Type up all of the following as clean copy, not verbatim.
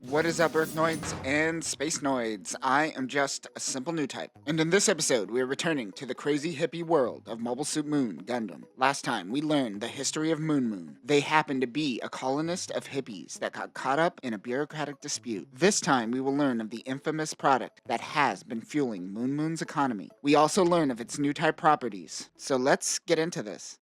What is up, Earthnoids and Spacenoids? I am just a simple new type, and in this episode, we are returning to the crazy hippie world of Mobile Suit Moon Gundam. Last time, we learned the history of Moon Moon. They happened to be a colonist of hippies that got caught up in a bureaucratic dispute. This time, we will learn of the infamous product that has been fueling Moon Moon's economy. We also learn of its new type properties. So let's get into this.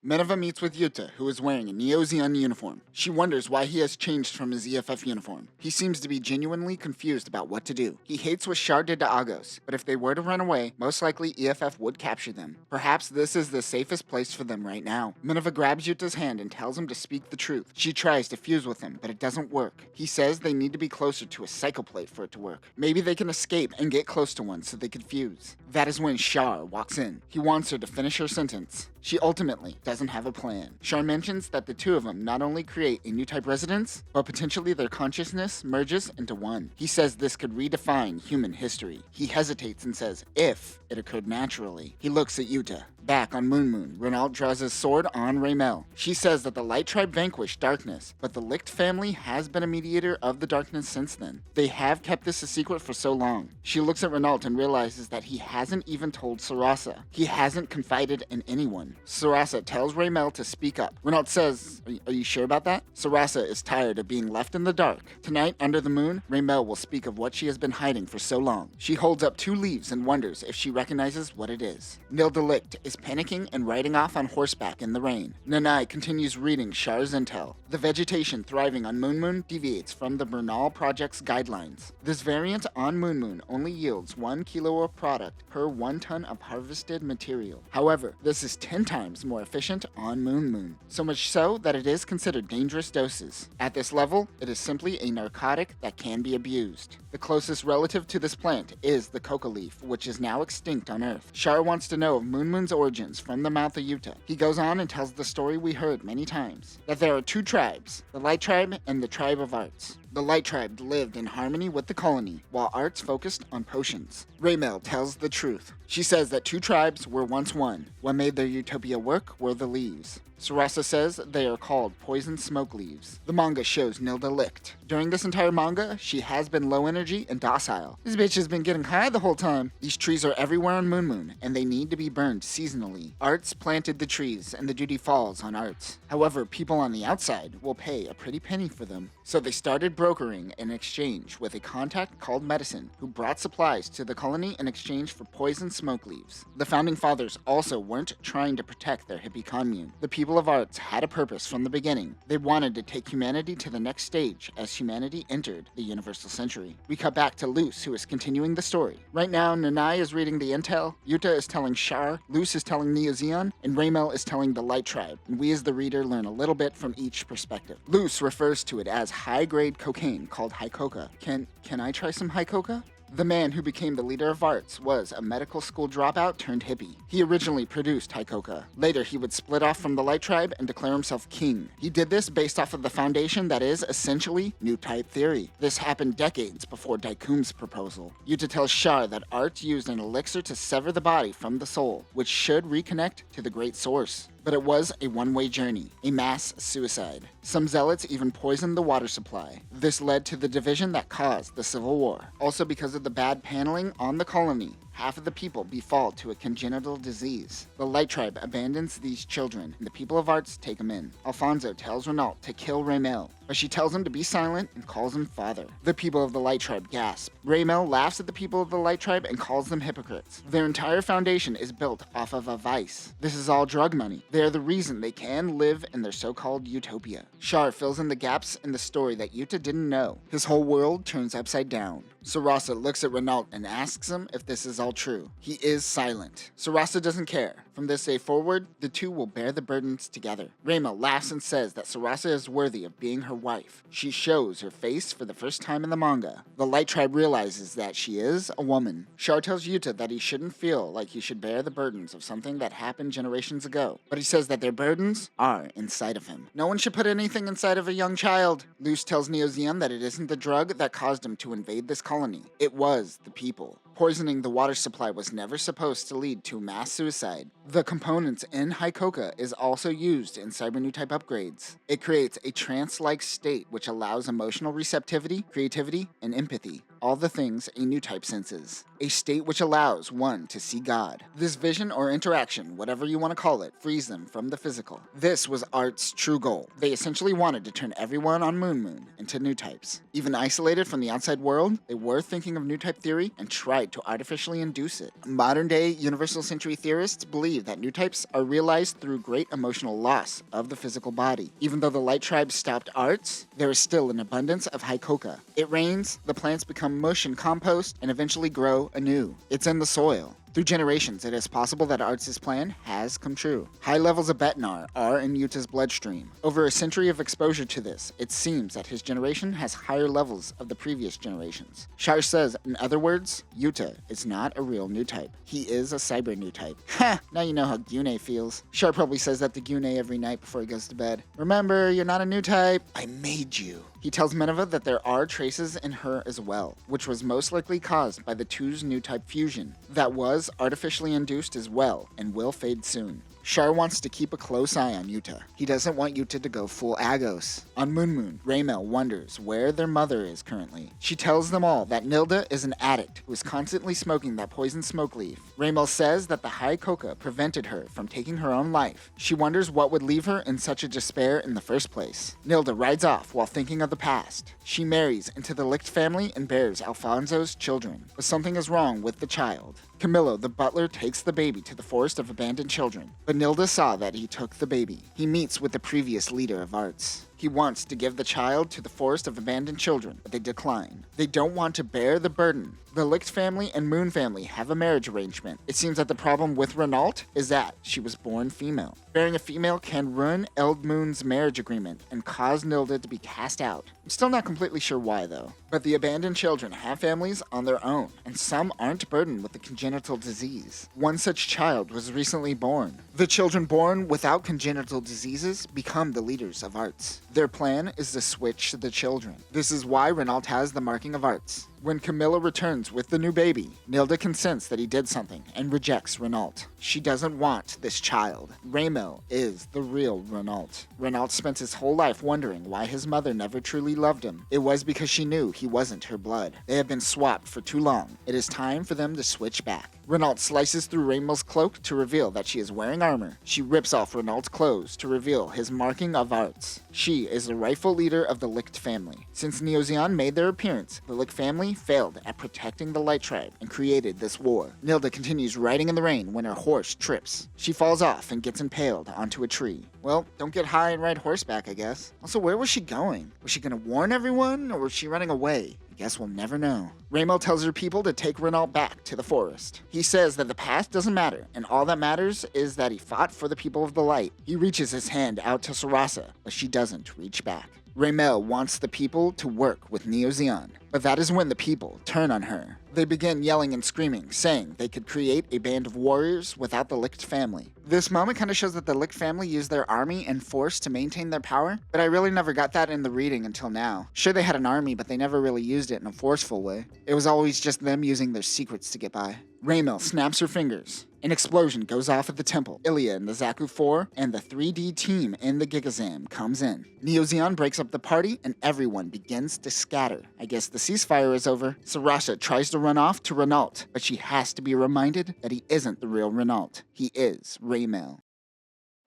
Minerva meets with Yuta, who is wearing a Neo-Zeon uniform. She wonders why he has changed from his EFF uniform. He seems to be genuinely confused about what to do. He hates what Char did to Agos, but if they were to run away, most likely EFF would capture them. Perhaps this is the safest place for them right now. Minerva grabs Yuta's hand and tells him to speak the truth. She tries to fuse with him, but it doesn't work. He says they need to be closer to a psychoplate for it to work. Maybe they can escape and get close to one so they can fuse. That is when Char walks in. He wants her to finish her sentence. She ultimately doesn't have a plan. Char mentions that the two of them not only create a new type residence, but potentially their consciousness merges into one. He says this could redefine human history. He hesitates and says, if it occurred naturally. He looks at Yuta. Back on Moon Moon, Renault draws his sword on Raymel. She says that the Light Tribe vanquished darkness, but the Licht family has been a mediator of the darkness since then. They have kept this a secret for so long. She looks at Renault and realizes that he hasn't even told Sarasa. He hasn't confided in anyone. Sarasa tells Raymel to speak up. Renault says, are you sure about that? Sarasa is tired of being left in the dark. Tonight, under the moon, Raymel will speak of what she has been hiding for so long. She holds up 2 leaves and wonders if she recognizes what it is. Nilda Licht is panicking and riding off on horseback in the rain. Nanai continues reading Char's intel. The vegetation thriving on Moon Moon deviates from the Bernal Project's guidelines. This variant on Moon Moon only yields 1 kilo of product per 1 ton of harvested material. However, this is 10 times more efficient on Moon Moon, so much so that it is considered dangerous doses. At this level, it is simply a narcotic that can be abused. The closest relative to this plant is the coca leaf, which is now extinct on Earth. Char wants to know of Moon Moon's origins from the mouth of Yuta. He goes on and tells the story we heard many times, that there are 2 tribes, the Light Tribe and the Tribe of Arts. The Light Tribe lived in harmony with the colony, while Arts focused on potions. Raymel tells the truth. She says that 2 tribes were once one. What made their utopia work were the leaves. Sarasa says they are called poison smoke leaves. The manga shows Nilda Licht. During this entire manga, she has been low energy and docile. This bitch has been getting high the whole time. These trees are everywhere on Moon Moon, and they need to be burned seasonally. Arts planted the trees, and the duty falls on Arts. However, people on the outside will pay a pretty penny for them. So they started brokering an exchange with a contact called Medicine, who brought supplies to the colony in exchange for poison smoke leaves. The founding fathers also weren't trying to protect their hippie commune. The people of Arts had a purpose from the beginning. They wanted to take humanity to the next stage as humanity entered the universal century. We cut back to Luce, who is continuing the story. Right now, Nanai is reading the intel, Yuta is telling Char, Luce is telling Neo-Zeon, and Raymel is telling the Light Tribe, and we as the reader learn a little bit from each perspective. Luce refers to it as high-grade cocaine called Hycoca. Can I try some Hycoca? The man who became the leader of Arts was a medical school dropout turned hippie. He originally produced Hycoca. Later, he would split off from the Light Tribe and declare himself king. He did this based off of the foundation that is, essentially, new type theory. This happened decades before Daikum's proposal. Yuta tells Char that Arts used an elixir to sever the body from the soul, which should reconnect to the Great Source. But it was a one-way journey, a mass suicide. Some zealots even poisoned the water supply. This led to the division that caused the Civil War. Also because of the bad paneling on the colony, half of the people befall to a congenital disease. The Light Tribe abandons these children, and the people of Arts take them in. Alfonso tells Renault to kill Raymel, but she tells him to be silent and calls him father. The people of the Light Tribe gasp. Raymel laughs at the people of the Light Tribe and calls them hypocrites. Their entire foundation is built off of a vice. This is all drug money. They are the reason they can live in their so-called utopia. Char fills in the gaps in the story that Yuta didn't know. His whole world turns upside down. Sarasa looks at Renault and asks him if this is all true. He is silent. Sarasa doesn't care. From this day forward, the two will bear the burdens together. Raymel laughs and says that Sarasa is worthy of being her wife. She shows her face for the first time in the manga. The Light Tribe realizes that she is a woman. Char tells Yuta that he shouldn't feel like he should bear the burdens of something that happened generations ago, but he says that their burdens are inside of him. No one should put anything inside of a young child. Luce tells Neo-Zeon that it isn't the drug that caused him to invade this colony. It was the people. Poisoning the water supply was never supposed to lead to mass suicide. The components in Hycoka is also used in cyber new type upgrades. It creates a trance-like state which allows emotional receptivity, creativity, and empathy. All the things a new type senses. A state which allows one to see God. This vision or interaction, whatever you want to call it, frees them from the physical. This was Art's true goal. They essentially wanted to turn everyone on Moon into new types. Even isolated from the outside world, they were thinking of new type theory and tried to artificially induce it. Modern-day universal century theorists believe that new types are realized through great emotional loss of the physical body. Even though the Light Tribe stopped Arts, there is still an abundance of Hycoka. It rains, the plants become mush and compost, and eventually grow anew. It's in the soil. Through generations, it is possible that Arts' plan has come true. High levels of Betnar are in Yuta's bloodstream. Over a century of exposure to this, it seems that his generation has higher levels of the previous generations. Shar says, in other words, Yuta is not a real new type. He is a cyber new type. Ha! Now you know how Gune feels. Shar probably says that to Gune every night before he goes to bed. Remember, you're not a new type. I made you. He tells Minerva that there are traces in her as well, which was most likely caused by the two's new type fusion. That was artificially induced as well, and will fade soon. Shar wants to keep a close eye on Yuta. He doesn't want Yuta to go full Agos. On Moon, Raymel wonders where their mother is currently. She tells them all that Nilda is an addict who is constantly smoking that poison smoke leaf. Raymel says that the Hycoka prevented her from taking her own life. She wonders what would leave her in such a despair in the first place. Nilda rides off while thinking of the past. She marries into the Licht family and bears Alfonso's children. But something is wrong with the child. Camillo, the butler, takes the baby to the forest of abandoned children, but Nilda saw that he took the baby. He meets with the previous leader of Arts. He wants to give the child to the forest of abandoned children, but they decline. They don't want to bear the burden. The Licht family and Moon family have a marriage arrangement. It seems that the problem with Renault is that she was born female. Bearing a female can ruin Eldmoon's marriage agreement and cause Nilda to be cast out. I'm still not completely sure why though. But the abandoned children have families on their own, and some aren't burdened with a congenital disease. One such child was recently born. The children born without congenital diseases become the leaders of Arts. Their plan is to switch the children. This is why Renault has the marking of Arts. When Camilla returns with the new baby, Nilda can sense that he did something and rejects Renault. She doesn't want this child. Raymel is the real Renault. Renault spent his whole life wondering why his mother never truly loved him. It was because she knew he wasn't her blood. They have been swapped for too long. It is time for them to switch back. Renault slices through Raymel's cloak to reveal that she is wearing armor. She rips off Renault's clothes to reveal his marking of Arts. She is the rightful leader of the Licht family. Since Neozeon made their appearance, the Licht family failed at protecting the Light Tribe and created this war. Nilda continues riding in the rain when her horse trips. She falls off and gets impaled onto a tree. Well, don't get high and ride horseback, I guess. Also, where was she going? Was she gonna warn everyone, or was she running away? I guess we'll never know. Raymel tells her people to take Renault back to the forest. He says that the past doesn't matter, and all that matters is that he fought for the people of the light. He reaches his hand out to Sarasa, but she doesn't reach back. Raymel wants the people to work with Neozeon, but that is when the people turn on her. They begin yelling and screaming, saying they could create a band of warriors without the Licht family. This moment kind of shows that the Licht family used their army and force to maintain their power, but I really never got that in the reading until now. Sure, they had an army, but they never really used it in a forceful way. It was always just them using their secrets to get by. Raymel snaps her fingers. An explosion goes off at the temple. Ilya and the Zaku 4 and the 3D team in the Gigazam comes in. Neozeon breaks up the party and everyone begins to scatter. I guess the ceasefire is over. Sarasha tries to run off to Renault, but she has to be reminded that he isn't the real Renault. He is Raymel.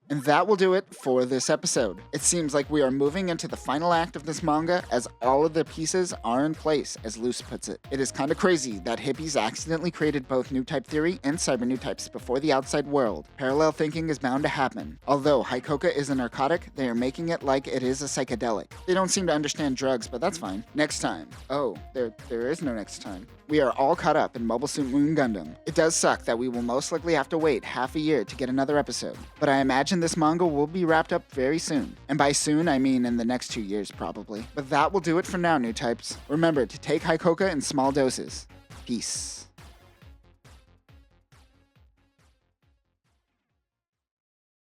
And that will do it for this episode. It seems like we are moving into the final act of this manga as all of the pieces are in place, as Luce puts it. It is kind of crazy that hippies accidentally created both new type theory and cyber new types before the outside world. Parallel thinking is bound to happen. Although Hycoka is a narcotic, they are making it like it is a psychedelic. They don't seem to understand drugs, but that's fine. Next time. Oh, there is no next time. We are all caught up in Mobile Suit Moon Gundam. It does suck that we will most likely have to wait half a year to get another episode, but I imagine this manga will be wrapped up very soon. And by soon, I mean in the next 2 years probably. But that will do it for now, new types. Remember to take Hycoka in small doses. Peace.